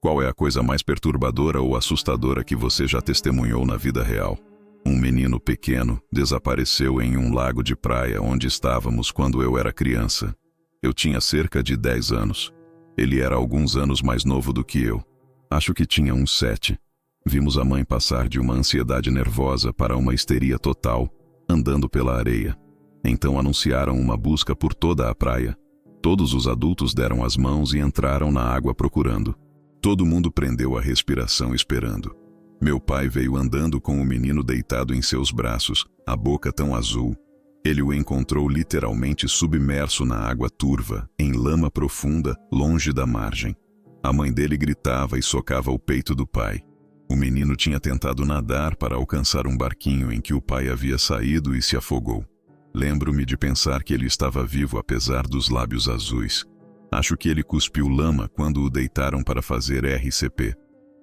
Qual é a coisa mais perturbadora ou assustadora que você já testemunhou na vida real? Um menino pequeno desapareceu em um lago de praia onde estávamos quando eu era criança. Eu tinha cerca de 10 anos. Ele era alguns anos mais novo do que eu. Acho que tinha uns 7. Vimos a mãe passar de uma ansiedade nervosa para uma histeria total, andando pela areia. Então anunciaram uma busca por toda a praia. Todos os adultos deram as mãos e entraram na água procurando. Todo mundo prendeu a respiração esperando. Meu pai veio andando com o menino deitado em seus braços, a boca tão azul. Ele o encontrou literalmente submerso na água turva, em lama profunda, longe da margem. A mãe dele gritava e socava o peito do pai. O menino tinha tentado nadar para alcançar um barquinho em que o pai havia saído e se afogou. Lembro-me de pensar que ele estava vivo apesar dos lábios azuis. Acho que ele cuspiu lama quando o deitaram para fazer RCP,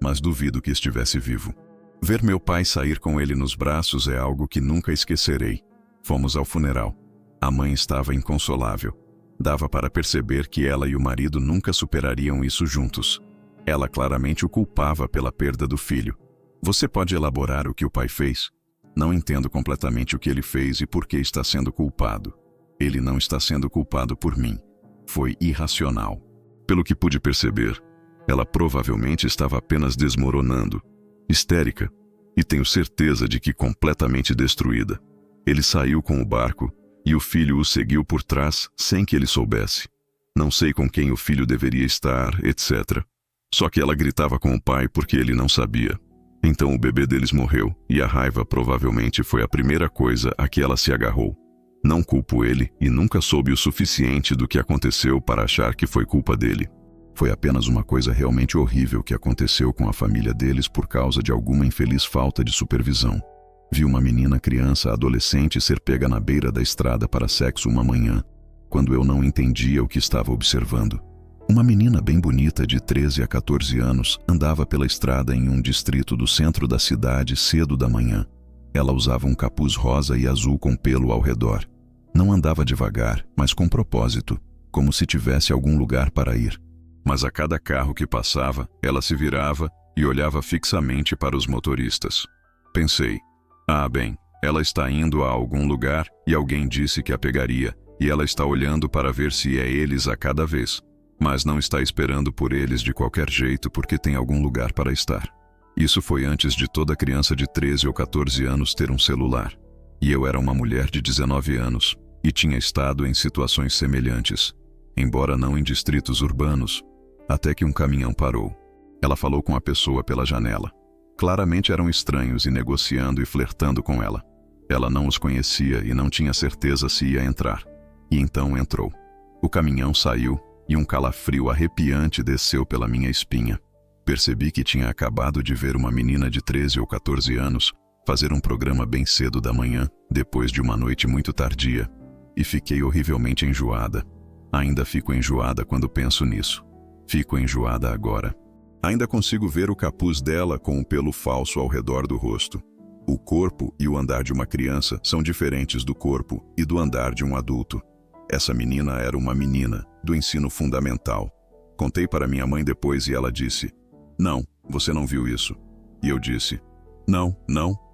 mas duvido que estivesse vivo. Ver meu pai sair com ele nos braços é algo que nunca esquecerei. Fomos ao funeral. A mãe estava inconsolável. Dava para perceber que ela e o marido nunca superariam isso juntos. Ela claramente o culpava pela perda do filho. Você pode elaborar o que o pai fez? Não entendo completamente o que ele fez e por que está sendo culpado. Ele não está sendo culpado por mim. Foi irracional. Pelo que pude perceber, ela provavelmente estava apenas desmoronando, histérica, e tenho certeza de que completamente destruída. Ele saiu com o barco e o filho o seguiu por trás sem que ele soubesse. Não sei com quem o filho deveria estar, etc. Só que ela gritava com o pai porque ele não sabia. Então o bebê deles morreu e a raiva provavelmente foi a primeira coisa a que ela se agarrou. Não culpo ele e nunca soube o suficiente do que aconteceu para achar que foi culpa dele. Foi apenas uma coisa realmente horrível que aconteceu com a família deles por causa de alguma infeliz falta de supervisão. Vi uma menina criança adolescente ser pega na beira da estrada para sexo uma manhã, quando eu não entendia o que estava observando. Uma menina bem bonita de 13 a 14 anos andava pela estrada em um distrito do centro da cidade cedo da manhã. Ela usava um capuz rosa e azul com pelo ao redor. Não andava devagar, mas com propósito, como se tivesse algum lugar para ir. Mas a cada carro que passava, ela se virava e olhava fixamente para os motoristas. Pensei, bem, ela está indo a algum lugar e alguém disse que a pegaria, e ela está olhando para ver se é eles a cada vez. Mas não está esperando por eles de qualquer jeito porque tem algum lugar para estar. Isso foi antes de toda criança de 13 ou 14 anos ter um celular. E eu era uma mulher de 19 anos e tinha estado em situações semelhantes, embora não em distritos urbanos, até que um caminhão parou. Ela falou com a pessoa pela janela. Claramente eram estranhos e negociando e flertando com ela. Ela não os conhecia e não tinha certeza se ia entrar. E então entrou. O caminhão saiu e um calafrio arrepiante desceu pela minha espinha. Percebi que tinha acabado de ver uma menina de 13 ou 14 anos fazer um programa bem cedo da manhã, depois de uma noite muito tardia, e fiquei horrivelmente enjoada. Ainda fico enjoada quando penso nisso. Fico enjoada agora. Ainda consigo ver o capuz dela com o pelo falso ao redor do rosto. O corpo e o andar de uma criança são diferentes do corpo e do andar de um adulto. Essa menina era uma menina, do ensino fundamental. Contei para minha mãe depois e ela disse, "Não, você não viu isso." E eu disse, Não,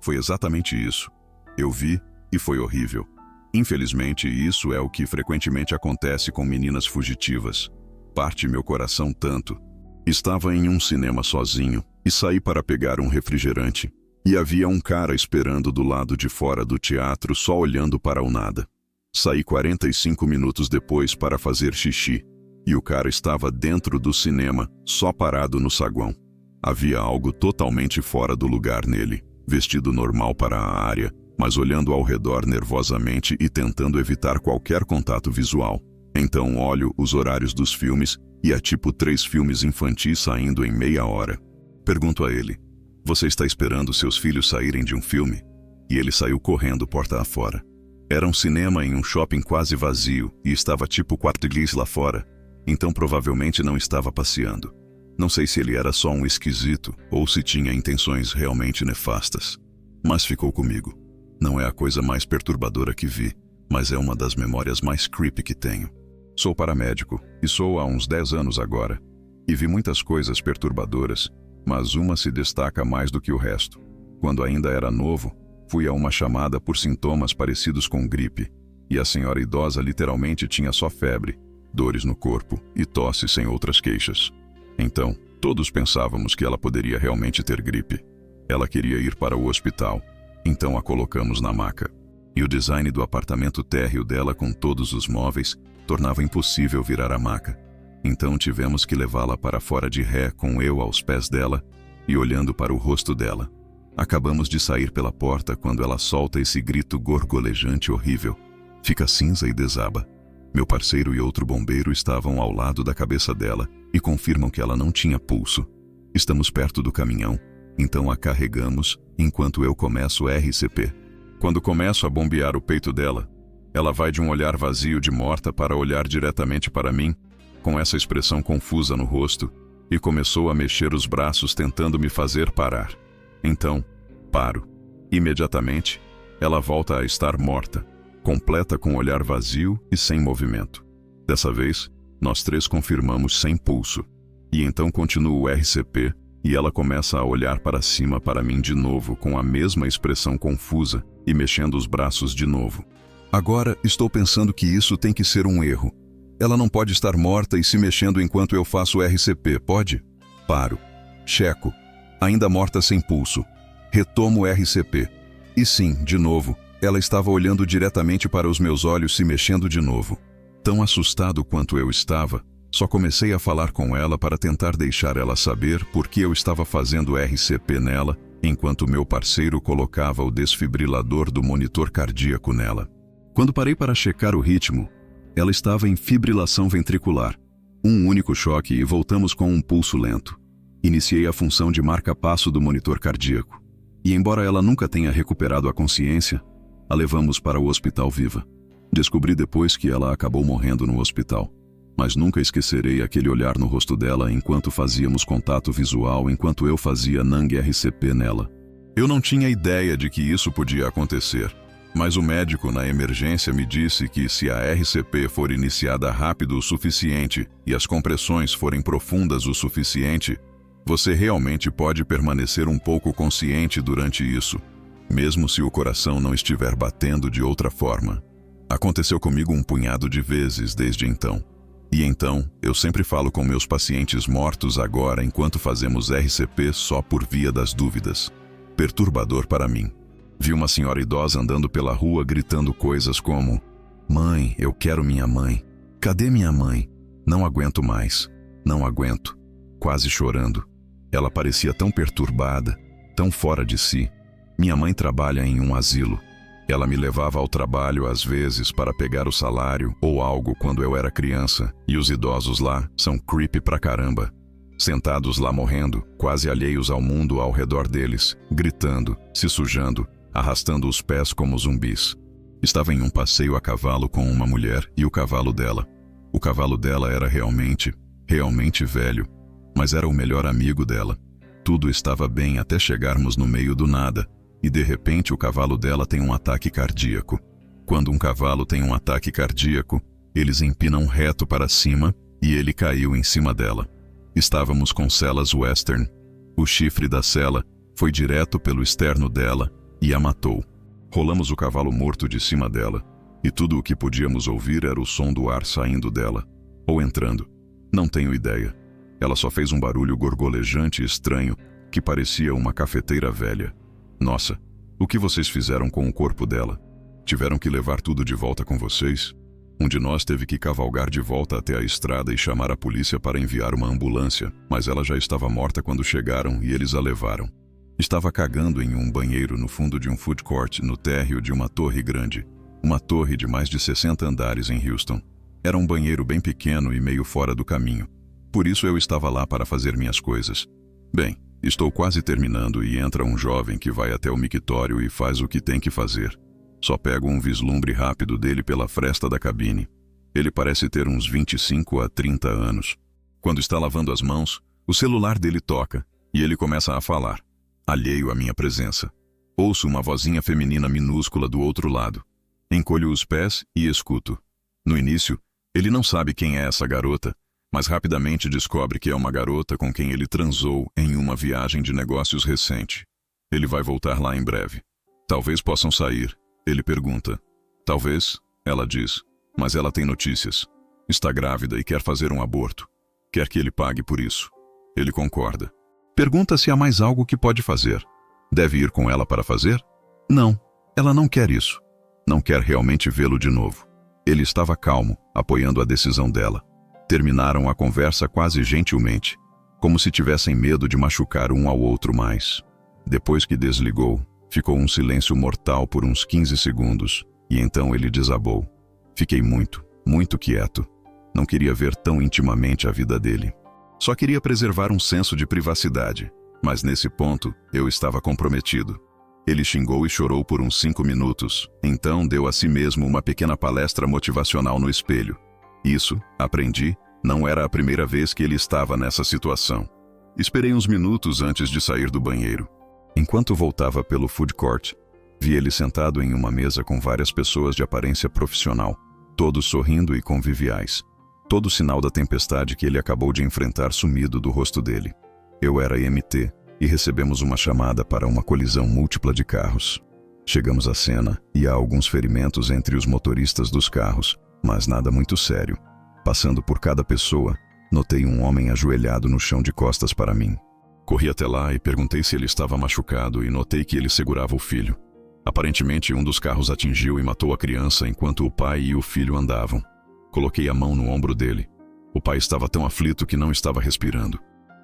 foi exatamente isso. Eu vi e foi horrível. Infelizmente, isso é o que frequentemente acontece com meninas fugitivas. Parte meu coração tanto. Estava em um cinema sozinho e saí para pegar um refrigerante. E havia um cara esperando do lado de fora do teatro só olhando para o nada. Saí 45 minutos depois para fazer xixi. E o cara estava dentro do cinema, só parado no saguão. Havia algo totalmente fora do lugar nele, vestido normal para a área, mas olhando ao redor nervosamente e tentando evitar qualquer contato visual. Então olho os horários dos filmes e é tipo 3 filmes infantis saindo em meia hora. Pergunto a ele, "Você está esperando seus filhos saírem de um filme?" E ele saiu correndo porta afora. Era um cinema em um shopping quase vazio e estava tipo 4 dias lá fora, então provavelmente não estava passeando. Não sei se ele era só um esquisito ou se tinha intenções realmente nefastas. Mas ficou comigo. Não é a coisa mais perturbadora que vi, mas é uma das memórias mais creepy que tenho. Sou paramédico e sou há uns 10 anos agora. E vi muitas coisas perturbadoras, mas uma se destaca mais do que o resto. Quando ainda era novo, fui a uma chamada por sintomas parecidos com gripe, e a senhora idosa literalmente tinha só febre, dores no corpo e tosse sem outras queixas. Então, todos pensávamos que ela poderia realmente ter gripe. Ela queria ir para o hospital, então a colocamos na maca. E o design do apartamento térreo dela com todos os móveis tornava impossível virar a maca. Então tivemos que levá-la para fora de ré com eu aos pés dela e olhando para o rosto dela. Acabamos de sair pela porta quando ela solta esse grito gorgolejante horrível. Fica cinza e desaba. Meu parceiro e outro bombeiro estavam ao lado da cabeça dela e confirmam que ela não tinha pulso. Estamos perto do caminhão, então a carregamos enquanto eu começo RCP. Quando começo a bombear o peito dela, ela vai de um olhar vazio de morta para olhar diretamente para mim, com essa expressão confusa no rosto, e começou a mexer os braços tentando me fazer parar. Então, paro. Imediatamente, ela volta a estar morta, completa com olhar vazio e sem movimento. Dessa vez, nós três confirmamos sem pulso. E então continuo o RCP e ela começa a olhar para cima para mim de novo com a mesma expressão confusa e mexendo os braços de novo. Agora estou pensando que isso tem que ser um erro. Ela não pode estar morta e se mexendo enquanto eu faço o RCP, pode? Paro. Checo. Ainda morta sem pulso. Retomo o RCP. E sim, de novo, ela estava olhando diretamente para os meus olhos se mexendo de novo. Tão assustado quanto eu estava, só comecei a falar com ela para tentar deixar ela saber por que eu estava fazendo RCP nela, enquanto meu parceiro colocava o desfibrilador do monitor cardíaco nela. Quando parei para checar o ritmo, ela estava em fibrilação ventricular. Um único choque e voltamos com um pulso lento. Iniciei a função de marca-passo do monitor cardíaco. E embora ela nunca tenha recuperado a consciência, a levamos para o hospital viva. Descobri depois que ela acabou morrendo no hospital. Mas nunca esquecerei aquele olhar no rosto dela enquanto fazíamos contato visual enquanto eu fazia NANG RCP nela. Eu não tinha ideia de que isso podia acontecer, mas o médico na emergência me disse que se a RCP for iniciada rápido o suficiente e as compressões forem profundas o suficiente, você realmente pode permanecer um pouco consciente durante isso, mesmo se o coração não estiver batendo de outra forma. Aconteceu comigo um punhado de vezes desde então. E então, eu sempre falo com meus pacientes mortos agora enquanto fazemos RCP só por via das dúvidas. Perturbador para mim. Vi uma senhora idosa andando pela rua gritando coisas como: "Mãe, eu quero minha mãe. Cadê minha mãe? Não aguento mais. Não aguento." Quase chorando. Ela parecia tão perturbada, tão fora de si. Minha mãe trabalha em um asilo. Ela me levava ao trabalho às vezes para pegar o salário ou algo quando eu era criança, e os idosos lá são creepy pra caramba. Sentados lá morrendo, quase alheios ao mundo ao redor deles, gritando, se sujando, arrastando os pés como zumbis. Estava em um passeio a cavalo com uma mulher e o cavalo dela. O cavalo dela era realmente velho, mas era o melhor amigo dela. Tudo estava bem até chegarmos no meio do nada, e de repente o cavalo dela tem um ataque cardíaco. Quando um cavalo tem um ataque cardíaco, eles empinam reto para cima e ele caiu em cima dela. Estávamos com celas western. O chifre da cela foi direto pelo externo dela e a matou. Rolamos o cavalo morto de cima dela, e tudo o que podíamos ouvir era o som do ar saindo dela, ou entrando. Não tenho ideia. Ela só fez um barulho gorgolejante e estranho, que parecia uma cafeteira velha. Nossa, o que vocês fizeram com o corpo dela? Tiveram que levar tudo de volta com vocês? Um de nós teve que cavalgar de volta até a estrada e chamar a polícia para enviar uma ambulância, mas ela já estava morta quando chegaram e eles a levaram. Estava cagando em um banheiro no fundo de um food court no térreo de uma torre grande. Uma torre de mais de 60 andares em Houston. Era um banheiro bem pequeno e meio fora do caminho. Por isso eu estava lá para fazer minhas coisas. Bem, estou quase terminando e entra um jovem que vai até o mictório e faz o que tem que fazer. Só pego um vislumbre rápido dele pela fresta da cabine. Ele parece ter uns 25 a 30 anos. Quando está lavando as mãos, o celular dele toca e ele começa a falar, alheio à minha presença. Ouço uma vozinha feminina minúscula do outro lado. Encolho os pés e escuto. No início, ele não sabe quem é essa garota, mas rapidamente descobre que é uma garota com quem ele transou em uma viagem de negócios recente. Ele vai voltar lá em breve. Talvez possam sair, ele pergunta. Talvez, ela diz, mas ela tem notícias. Está grávida e quer fazer um aborto. Quer que ele pague por isso. Ele concorda. Pergunta se há mais algo que pode fazer. Deve ir com ela para fazer? Não, ela não quer isso. Não quer realmente vê-lo de novo. Ele estava calmo, apoiando a decisão dela. Terminaram a conversa quase gentilmente, como se tivessem medo de machucar um ao outro mais. Depois que desligou, ficou um silêncio mortal por uns 15 segundos, e então ele desabou. Fiquei muito, muito quieto. Não queria ver tão intimamente a vida dele. Só queria preservar um senso de privacidade, mas nesse ponto eu estava comprometido. Ele xingou e chorou por uns 5 minutos, então deu a si mesmo uma pequena palestra motivacional no espelho. Isso, aprendi, não era a primeira vez que ele estava nessa situação. Esperei uns minutos antes de sair do banheiro. Enquanto voltava pelo food court, vi ele sentado em uma mesa com várias pessoas de aparência profissional, todos sorrindo e conviviais. Todo sinal da tempestade que ele acabou de enfrentar sumido do rosto dele. Eu era MT e recebemos uma chamada para uma colisão múltipla de carros. Chegamos à cena e há alguns ferimentos entre os motoristas dos carros, mas nada muito sério. Passando por cada pessoa, notei um homem ajoelhado no chão de costas para mim. Corri até lá e perguntei se ele estava machucado e notei que ele segurava o filho. Aparentemente, um dos carros atingiu e matou a criança enquanto o pai e o filho andavam. Coloquei a mão no ombro dele. O pai estava tão aflito que não estava respirando.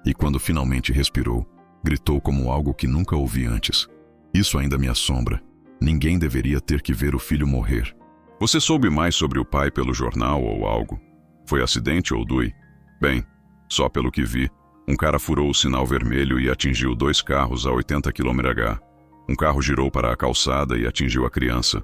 E quando finalmente respirou, gritou como algo que nunca ouvi antes. Isso ainda me assombra. Ninguém deveria ter que ver o filho morrer. Você soube mais sobre o pai pelo jornal ou algo? Foi acidente ou DUI? Bem, só pelo que vi, um cara furou o sinal vermelho e atingiu 2 carros a 80 km/h. Um carro girou para a calçada e atingiu a criança.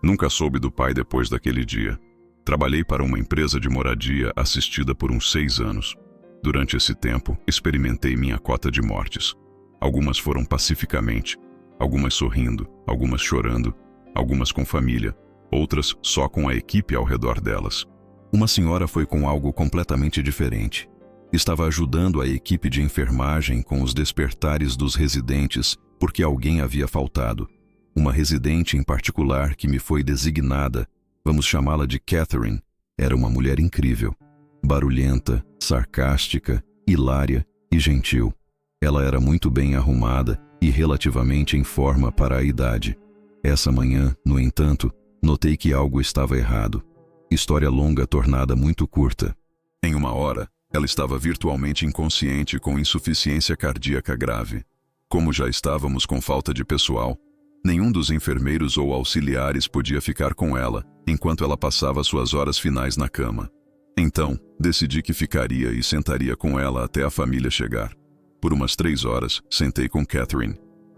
Nunca soube do pai depois daquele dia. Trabalhei para uma empresa de moradia assistida por uns 6 anos. Durante esse tempo, experimentei minha cota de mortes. Algumas foram pacificamente, algumas sorrindo, algumas chorando, algumas com família, outras só com a equipe ao redor delas. Uma senhora foi com algo completamente diferente. Estava ajudando a equipe de enfermagem com os despertares dos residentes porque alguém havia faltado. Uma residente em particular que me foi designada, vamos chamá-la de Catherine, era uma mulher incrível. Barulhenta, sarcástica, hilária e gentil. Ela era muito bem arrumada e relativamente em forma para a idade. Essa manhã, no entanto, notei que algo estava errado. História longa tornada muito curta. Em 1 hora, ela estava virtualmente inconsciente com insuficiência cardíaca grave. Como já estávamos com falta de pessoal, nenhum dos enfermeiros ou auxiliares podia ficar com ela enquanto ela passava suas horas finais na cama. Então, decidi que ficaria e sentaria com ela até a família chegar. Por umas 3 horas, sentei com Catherine.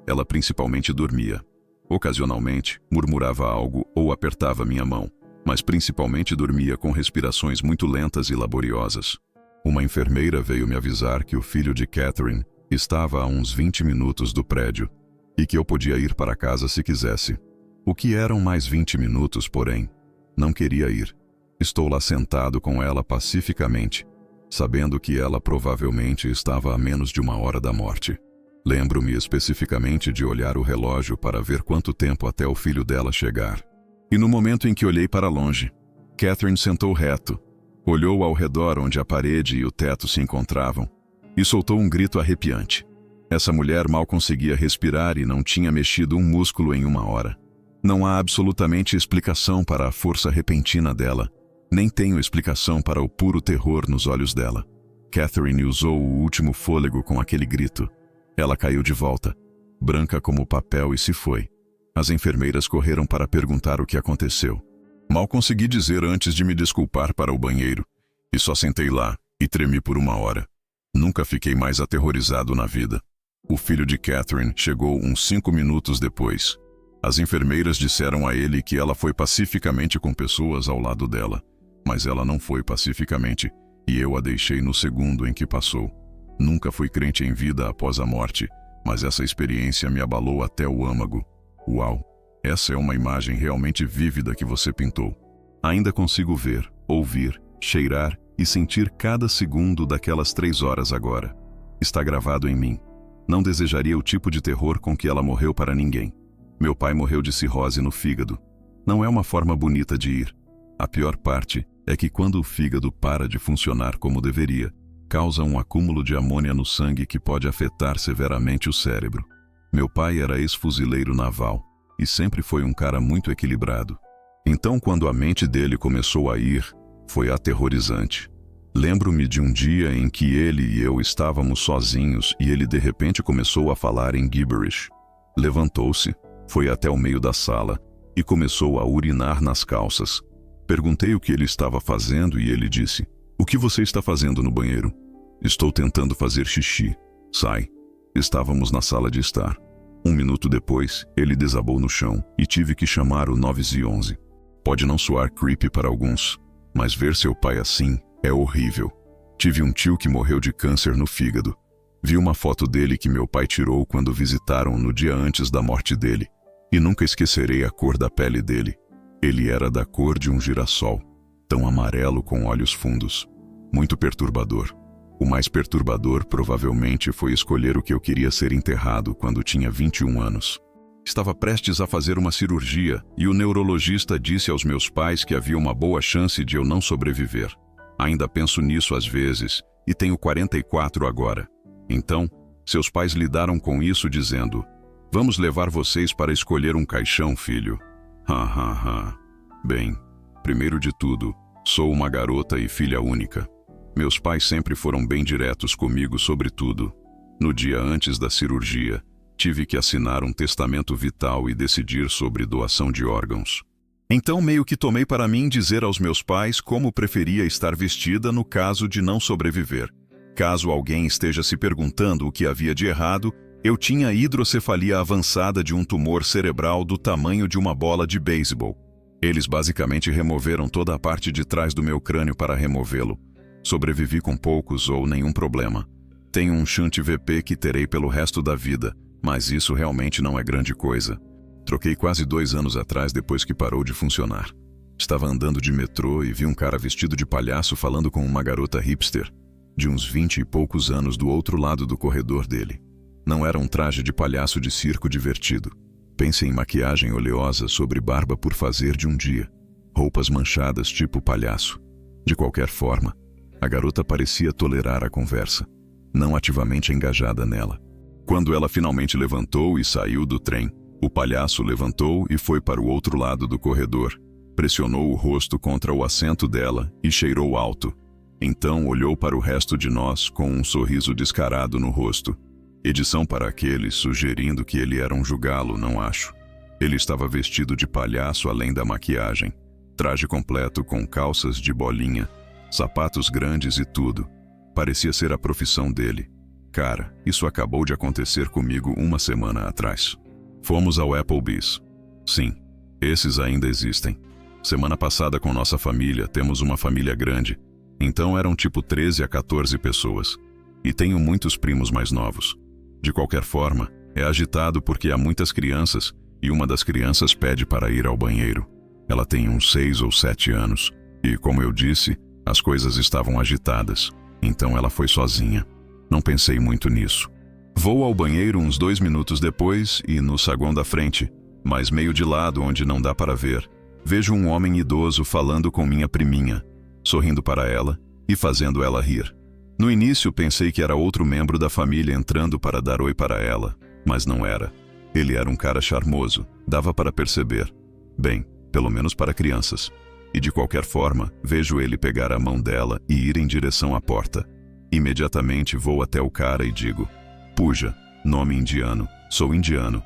Ela principalmente dormia. Ocasionalmente, murmurava algo ou apertava minha mão, mas principalmente dormia com respirações muito lentas e laboriosas. Uma enfermeira veio me avisar que o filho de Catherine estava a uns 20 minutos do prédio e que eu podia ir para casa se quisesse. O que eram mais 20 minutos, porém? Não queria ir. Estou lá sentado com ela pacificamente, sabendo que ela provavelmente estava a menos de 1 hora da morte. Lembro-me especificamente de olhar o relógio para ver quanto tempo até o filho dela chegar. E no momento em que olhei para longe, Catherine sentou reto, olhou ao redor onde a parede e o teto se encontravam e soltou um grito arrepiante. Essa mulher mal conseguia respirar e não tinha mexido um músculo em 1 hora. Não há absolutamente explicação para a força repentina dela, nem tenho explicação para o puro terror nos olhos dela. Catherine usou o último fôlego com aquele grito. Ela caiu de volta, branca como papel, e se foi. As enfermeiras correram para perguntar o que aconteceu. Mal consegui dizer antes de me desculpar para o banheiro, e só sentei lá e tremi por 1 hora. Nunca fiquei mais aterrorizado na vida. O filho de Catherine chegou uns 5 minutos depois. As enfermeiras disseram a ele que ela foi pacificamente com pessoas ao lado dela, mas ela não foi pacificamente, e eu a deixei no segundo em que passou. Nunca fui crente em vida após a morte, mas essa experiência me abalou até o âmago. Uau! Essa é uma imagem realmente vívida que você pintou. Ainda consigo ver, ouvir, cheirar e sentir cada segundo daquelas 3 horas agora. Está gravado em mim. Não desejaria o tipo de terror com que ela morreu para ninguém. Meu pai morreu de cirrose no fígado. Não é uma forma bonita de ir. A pior parte é que quando o fígado para de funcionar como deveria, causa um acúmulo de amônia no sangue que pode afetar severamente o cérebro. Meu pai era ex-fuzileiro naval e sempre foi um cara muito equilibrado. Então, quando a mente dele começou a ir, foi aterrorizante. Lembro-me de um dia em que ele e eu estávamos sozinhos e ele de repente começou a falar em gibberish. Levantou-se, foi até o meio da sala e começou a urinar nas calças. Perguntei o que ele estava fazendo e ele disse: "O que você está fazendo no banheiro?" "Estou tentando fazer xixi." "Sai." Estávamos na sala de estar. 1 minuto depois, ele desabou no chão e tive que chamar o 911. Pode não soar creepy para alguns, mas ver seu pai assim é horrível. Tive um tio que morreu de câncer no fígado. Vi uma foto dele que meu pai tirou quando visitaram no dia antes da morte dele. E nunca esquecerei a cor da pele dele. Ele era da cor de um girassol, tão amarelo com olhos fundos. Muito perturbador. O mais perturbador provavelmente foi escolher o que eu queria ser enterrado quando tinha 21 anos. Estava prestes a fazer uma cirurgia e o neurologista disse aos meus pais que havia uma boa chance de eu não sobreviver. Ainda penso nisso às vezes e tenho 44 agora. Então, seus pais lidaram com isso dizendo: "Vamos levar vocês para escolher um caixão, filho." Bem, primeiro de tudo, sou uma garota e filha única. Meus pais sempre foram bem diretos comigo sobre tudo. No dia antes da cirurgia, tive que assinar um testamento vital e decidir sobre doação de órgãos. Então meio que tomei para mim dizer aos meus pais como preferia estar vestida no caso de não sobreviver. Caso alguém esteja se perguntando o que havia de errado, eu tinha hidrocefalia avançada de um tumor cerebral do tamanho de uma bola de beisebol. Eles basicamente removeram toda a parte de trás do meu crânio para removê-lo. Sobrevivi com poucos ou nenhum problema. Tenho um shunt VP que terei pelo resto da vida, mas isso realmente não é grande coisa. Troquei quase 2 anos atrás depois que parou de funcionar. Estava andando de metrô e vi um cara vestido de palhaço falando com uma garota hipster, de uns 20 e poucos anos do outro lado do corredor dele. Não era um traje de palhaço de circo divertido. Pense em maquiagem oleosa sobre barba por fazer de um dia. Roupas manchadas tipo palhaço. De qualquer forma, a garota parecia tolerar a conversa, não ativamente engajada nela. Quando ela finalmente levantou e saiu do trem, o palhaço levantou e foi para o outro lado do corredor, pressionou o rosto contra o assento dela e cheirou alto. Então olhou para o resto de nós com um sorriso descarado no rosto. Edição para aqueles sugerindo que ele era um jugalo, não acho. Ele estava vestido de palhaço além da maquiagem, traje completo com calças de bolinha, sapatos grandes e tudo. Parecia ser a profissão dele. Cara, isso acabou de acontecer comigo 1 semana atrás. Fomos ao Applebee's. Sim, esses ainda existem. Semana passada com nossa família, temos uma família grande, então eram tipo 13 a 14 pessoas. E tenho muitos primos mais novos. De qualquer forma, é agitado porque há muitas crianças e uma das crianças pede para ir ao banheiro. Ela tem uns 6 ou 7 anos e, como eu disse, as coisas estavam agitadas, então ela foi sozinha. Não pensei muito nisso. Vou ao banheiro uns 2 minutos depois e no saguão da frente, mas meio de lado onde não dá para ver, vejo um homem idoso falando com minha priminha, sorrindo para ela e fazendo ela rir. No início pensei que era outro membro da família entrando para dar oi para ela, mas não era. Ele era um cara charmoso, dava para perceber. Bem, pelo menos para crianças. E de qualquer forma, vejo ele pegar a mão dela e ir em direção à porta. Imediatamente vou até o cara e digo: "Puja, nome indiano, sou indiano."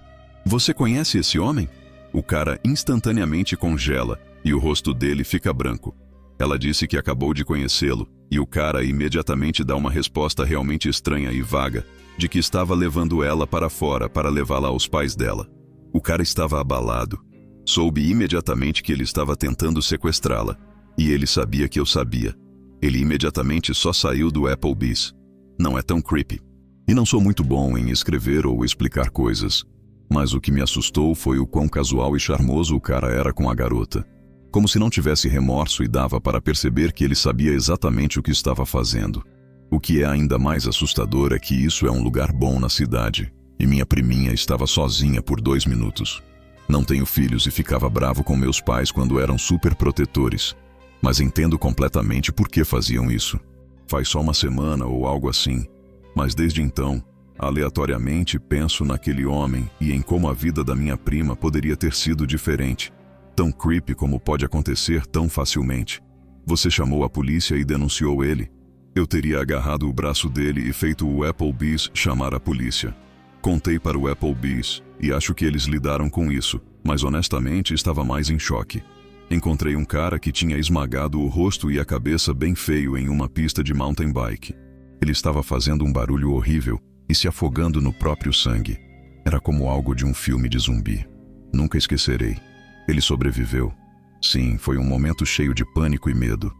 "Você conhece esse homem?" O cara instantaneamente congela e o rosto dele fica branco. Ela disse que acabou de conhecê-lo e o cara imediatamente dá uma resposta realmente estranha e vaga, de que estava levando ela para fora para levá-la aos pais dela. O cara estava abalado. Soube imediatamente que ele estava tentando sequestrá-la, e ele sabia que eu sabia. Ele imediatamente só saiu do Applebee's. Não é tão creepy. E não sou muito bom em escrever ou explicar coisas, mas o que me assustou foi o quão casual e charmoso o cara era com a garota. como se não tivesse remorso, e dava para perceber que ele sabia exatamente o que estava fazendo. O que é ainda mais assustador é que isso é um lugar bom na cidade, e minha priminha estava sozinha por 2 minutos. Não tenho filhos e ficava bravo com meus pais quando eram super protetores, mas entendo completamente por que faziam isso. Faz só uma semana ou algo assim, mas desde então, aleatoriamente penso naquele homem e em como a vida da minha prima poderia ter sido diferente. Tão creepy como pode acontecer tão facilmente. Você chamou a polícia e denunciou ele? Eu teria agarrado o braço dele e feito o Applebee's chamar a polícia. Contei para o Applebee's e acho que eles lidaram com isso, mas honestamente estava mais em choque. Encontrei um cara que tinha esmagado o rosto e a cabeça bem feio em uma pista de mountain bike. Ele estava fazendo um barulho horrível e se afogando no próprio sangue. Era como algo de um filme de zumbi. Nunca esquecerei. Ele sobreviveu. Sim, foi um momento cheio de pânico e medo.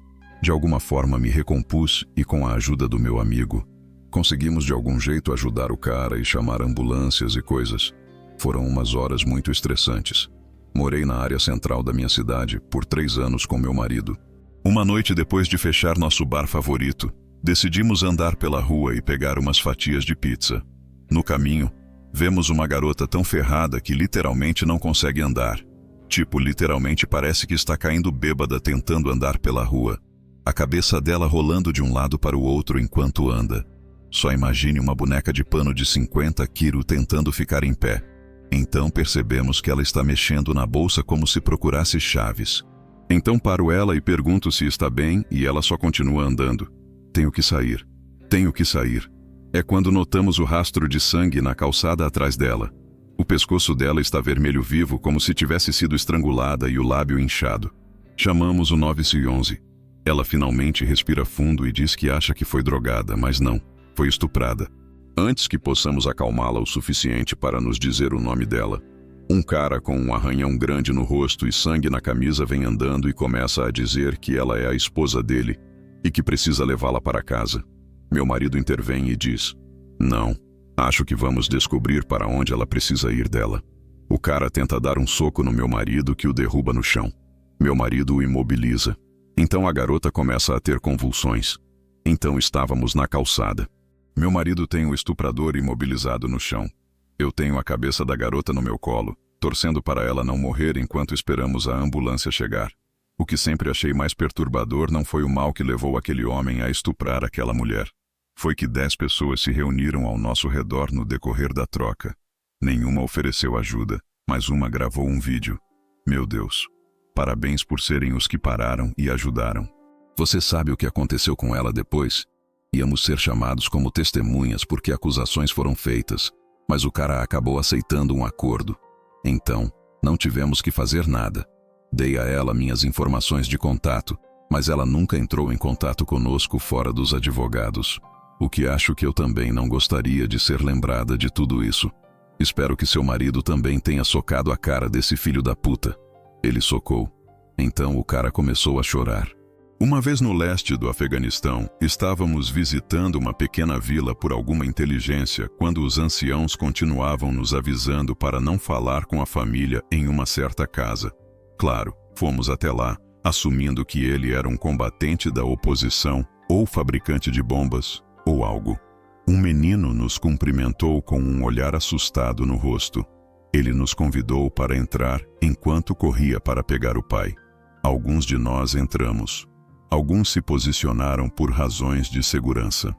De alguma forma me recompus e, com a ajuda do meu amigo, conseguimos de algum jeito ajudar o cara e chamar ambulâncias e coisas. Foram umas horas muito estressantes. Morei na área central da minha cidade por 3 anos com meu marido. Uma noite depois de fechar nosso bar favorito, decidimos andar pela rua e pegar umas fatias de pizza. No caminho, vemos uma garota tão ferrada que literalmente não consegue andar. Tipo, literalmente parece que está caindo bêbada tentando andar pela rua. A cabeça dela rolando de um lado para o outro enquanto anda. Só imagine uma boneca de pano de 50 quilos tentando ficar em pé. Então percebemos que ela está mexendo na bolsa como se procurasse chaves. Então paro ela e pergunto se está bem e ela só continua andando. Tenho que sair. Tenho que sair. É quando notamos o rastro de sangue na calçada atrás dela. O pescoço dela está vermelho vivo, como se tivesse sido estrangulada, e o lábio inchado. Chamamos o 911. Ela finalmente respira fundo e diz que acha que foi drogada, mas não, foi estuprada. Antes que possamos acalmá-la o suficiente para nos dizer o nome dela, um cara com um arranhão grande no rosto e sangue na camisa vem andando e começa a dizer que ela é a esposa dele e que precisa levá-la para casa. Meu marido intervém e diz: não. Acho que vamos descobrir para onde ela precisa ir dela. O cara tenta dar um soco no meu marido, que o derruba no chão. Meu marido o imobiliza. Então a garota começa a ter convulsões. Então estávamos na calçada. Meu marido tem o estuprador imobilizado no chão. Eu tenho a cabeça da garota no meu colo, torcendo para ela não morrer enquanto esperamos a ambulância chegar. O que sempre achei mais perturbador não foi o mal que levou aquele homem a estuprar aquela mulher. Foi que 10 pessoas se reuniram ao nosso redor no decorrer da troca. Nenhuma ofereceu ajuda, mas uma gravou um vídeo. Meu Deus. Parabéns por serem os que pararam e ajudaram. Você sabe o que aconteceu com ela depois? Íamos ser chamados como testemunhas porque acusações foram feitas, mas o cara acabou aceitando um acordo. Então, não tivemos que fazer nada. Dei a ela minhas informações de contato, mas ela nunca entrou em contato conosco fora dos advogados. O que acho que eu também não gostaria de ser lembrada de tudo isso. Espero que seu marido também tenha socado a cara desse filho da puta. Ele socou. Então o cara começou a chorar. Uma vez no leste do Afeganistão, estávamos visitando uma pequena vila por alguma inteligência quando os anciãos continuavam nos avisando para não falar com a família em uma certa casa. Claro, fomos até lá, assumindo que ele era um combatente da oposição ou fabricante de bombas, ou algo. Um menino nos cumprimentou com um olhar assustado no rosto. Ele nos convidou para entrar enquanto corria para pegar o pai. Alguns de nós entramos. Alguns se posicionaram por razões de segurança.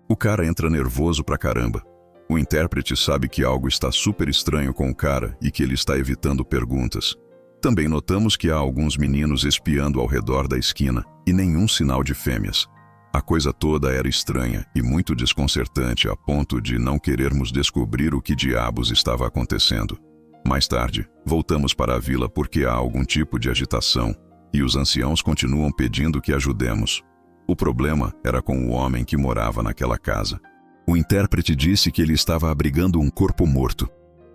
O cara entra nervoso pra caramba. O intérprete sabe que algo está super estranho com o cara e que ele está evitando perguntas. Também notamos que há alguns meninos espiando ao redor da esquina e nenhum sinal de fêmeas. A coisa toda era estranha e muito desconcertante a ponto de não querermos descobrir o que diabos estava acontecendo. Mais tarde, voltamos para a vila porque há algum tipo de agitação e os anciãos continuam pedindo que ajudemos. O problema era com o homem que morava naquela casa. O intérprete disse que ele estava abrigando um corpo morto.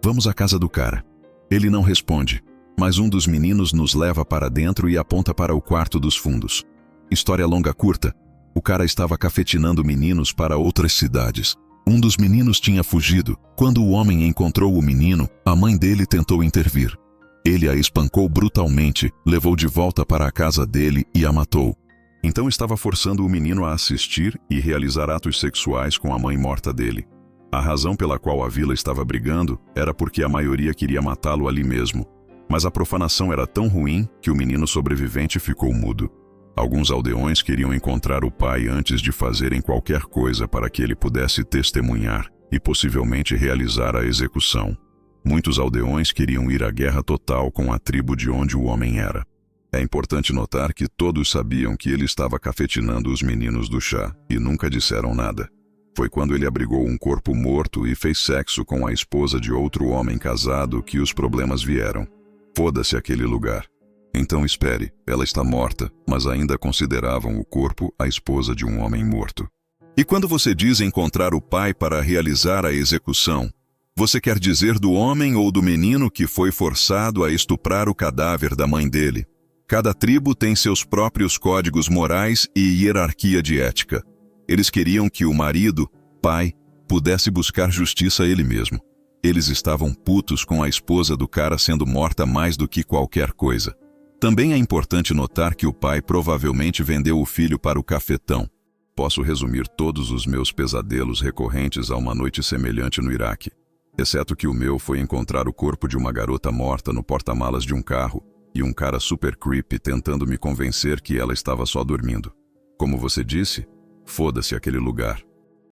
Vamos à casa do cara. Ele não responde, mas um dos meninos nos leva para dentro e aponta para o quarto dos fundos. História longa curta. O cara estava cafetinando meninos para outras cidades. Um dos meninos tinha fugido. Quando o homem encontrou o menino, a mãe dele tentou intervir. Ele a espancou brutalmente, levou de volta para a casa dele e a matou. Então estava forçando o menino a assistir e realizar atos sexuais com a mãe morta dele. A razão pela qual a vila estava brigando era porque a maioria queria matá-lo ali mesmo. Mas a profanação era tão ruim que o menino sobrevivente ficou mudo. Alguns aldeões queriam encontrar o pai antes de fazerem qualquer coisa para que ele pudesse testemunhar e possivelmente realizar a execução. Muitos aldeões queriam ir à guerra total com a tribo de onde o homem era. É importante notar que todos sabiam que ele estava cafetinando os meninos do chá e nunca disseram nada. Foi quando ele abrigou um corpo morto e fez sexo com a esposa de outro homem casado que os problemas vieram. Foda-se aquele lugar. Então espere, ela está morta, mas ainda consideravam o corpo a esposa de um homem morto. E quando você diz encontrar o pai para realizar a execução, você quer dizer do homem ou do menino que foi forçado a estuprar o cadáver da mãe dele? Cada tribo tem seus próprios códigos morais e hierarquia de ética. Eles queriam que o marido, pai, pudesse buscar justiça ele mesmo. Eles estavam putos com a esposa do cara sendo morta mais do que qualquer coisa. Também é importante notar que o pai provavelmente vendeu o filho para o cafetão. Posso resumir todos os meus pesadelos recorrentes a uma noite semelhante no Iraque. Exceto que o meu foi encontrar o corpo de uma garota morta no porta-malas de um carro e um cara super creepy tentando me convencer que ela estava só dormindo. Como você disse, foda-se aquele lugar.